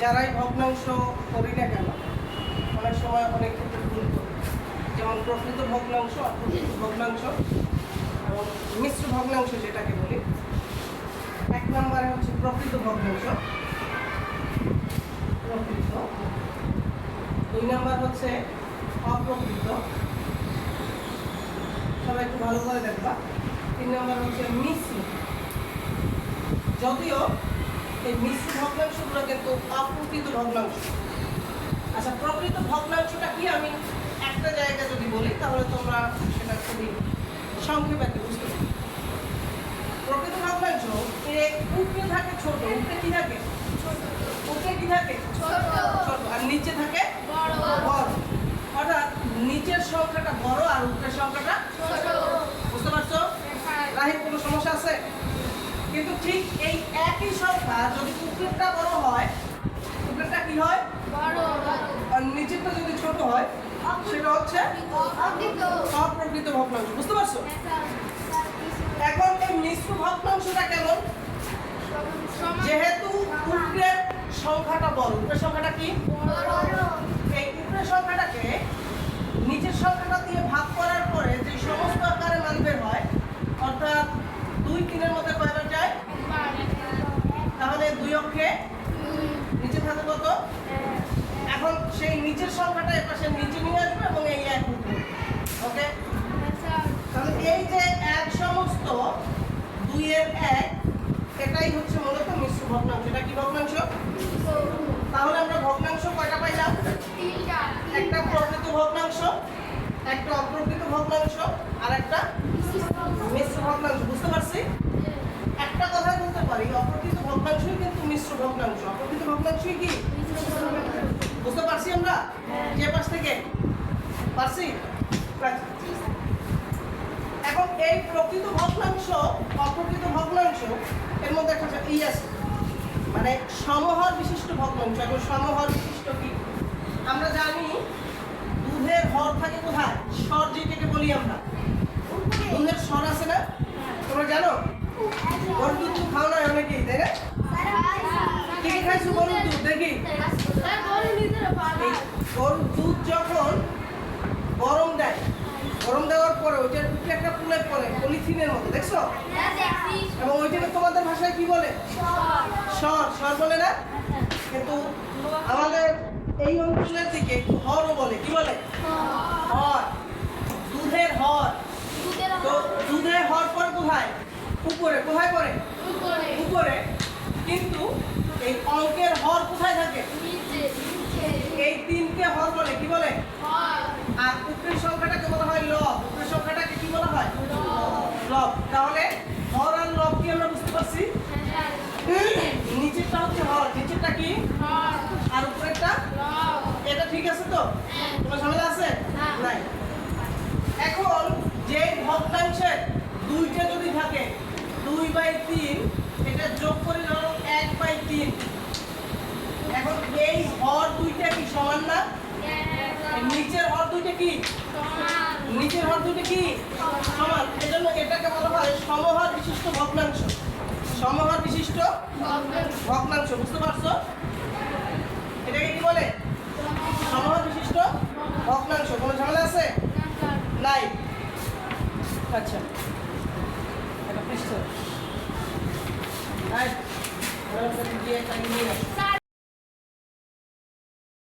যারাই ভগ্নাংশ করি না কেন অনেক সময় অনেক ক্ষেত্রে ভুল করি, যেমন প্রকৃত ভগ্নাংশ, অপ্রকৃত ভগ্নাংশ এবং মিশ্র ভগ্নাংশ যেটাকে বলি। 1 নম্বরে হচ্ছে প্রকৃত ভগ্নাংশ, প্রকৃত। 2 নম্বর হচ্ছে অপ্রকৃত, সবাই একটু ভালো করে দেখবা। 3 নম্বর হচ্ছে মিশ্র, যদিও এই মিশ্র ভগ্নাংশগুলো কিন্তু অপ্রকৃত ভগ্নাংশ। আচ্ছা, প্রকৃত ভগ্নাংশটা কি আমি একটা জায়গায় যদি বলি তাহলে তোমরা সেটা খুবই সংক্ষেপে বুঝতে পারবে। প্রকৃত ভগ্নাংশ উপরে থাকে ছোট, উপরে কি থাকে উপরে কি থাকে ছোট, আর নিচে থাকে বড়। অর্থাৎ নিচের সংখ্যাটা বড় আর উপরের সংখ্যাটা ছোট। বুঝতে পারছো? রাহিম, কোনো সমস্যা আছে? কিন্তু ঠিক এই একই সংখ্যা যদি উপরেরটা বড় হয়, উপরেরটা কি হয় বড়, আর নিচেরটা যদি ছোট হয় সেটা হচ্ছে অপ্রকৃত ভগ্নাংশ। বুঝতে পারছো? এখন এই মিশ্র ভগ্নাংশটা কেমন? যেহেতু উপরের সংখ্যাটা বড়, উপরের সংখ্যাটা কি বড়, এই উপরের সংখ্যাটাকে নিচের সংখ্যাটা দিয়ে ভাগ করার পরে যে সমস্ত আকারে মান বের হয়, অর্থাৎ 2 3-এর মধ্যে কয়বার যায়? তাহলে 2 অক্ষে নিচে থাকে কত? এখন সেই নিচের সংখ্যাটা এর পাশে নিচে নিয়ে আসবে এবং এই এক উপরে। ওকে, তাহলে এই যে এক সমস্ত 2 এর 1, এটাই হচ্ছে মূলত মিশ্র ভগ্নাংশ। এটা কি ভগ্নাংশ? তাহলে আমরা ভগ্নাংশ কয়টা পাইলাম? 3টা। একটা প্রকৃত ভগ্নাংশ, একটা অপ্রকৃত ভগ্নাংশ, আর একটা মিশ্র ভগ্নাংশ। বুঝতে পারছি? একটা কথা বলতে পারি, অপ্রকৃত ভগ্নাংশই কিন্তু মিশ্র ভগ্নাংশ। অপ্রকৃত ভগ্নাংশই কি? বুঝতে পারছি আমরা? যে পাশ থেকে পারছি? এখন এই প্রকৃত ভগ্নাংশ অপ্রকৃত ভগ্নাংশ এর মধ্যে একটা আছে, মানে সমহর বিশিষ্ট ভগ্নাংশ। এখন সমহর বিশিষ্ট কি? আমরা জানি দুধের হর থাকে কোথায়? স্বর যেটাকে বলি আমরা, দুধের স্বর আছে না? তোমরা জানো? গরুর দুধ তো খাও না অনেকেই, তাই না? কি কি খাইছো গরুর দুধ? দেখি, গরুর দুধ যখন গরম দেয়, গরম দেওয়ার পরে ওইটার উপরে একটা প্রলেপ পড়ে পলিথিনের মতো, দেখছো? এবং ওইটাকে তোমাদের ভাষায় কি বলে? স্বর। স্বর বলে না? কিন্তু আমাদের এই অঞ্চলের দিকে একটু হরও বলে। কি বলে? হর। দুধের হর। তো দুধের হর পরে কোথায়? উপরে। কোথায় পড়ে? উপরে। কিন্তু এই অঙ্কের হর কোথায় থাকে? এই 3কে হর বলে। কি বলে? আর উপরের সংখ্যাটাকে বলা হয় লব। উপরের সংখ্যাটাকে কি বলা হয়? লব। তাহলে হর আর লব কি আমরা বুঝতে পারছি? নিচেরটা হচ্ছে হর, নিচেরটা কি আর উপরেরটা লব। এটা ঠিক আছে তো? কোনো ঝামেলা আছে? নাই। এখন যে ভগ্নাংশের 2টা যদি থাকে, 2/3, এটা যোগ করে ধরো 1/3। এখন এই হর 2টা কি সমান না? নিচের হর 2টা কি সমান? নিচের হর 2টা কি সমান? এজন্য এটাকে বলা হয় সমহর বিশিষ্ট ভগ্নাংশ। সমহর বিশিষ্ট ভগ্নাংশ। বুঝতে পারছো? এটাকে কি বলে? সমহর বিশিষ্ট ভগ্নাংশ। কোনো ঝামেলা আছে? নাই। আচ্ছা, এটা পৃষ্ঠ দিয়ে নিয়ে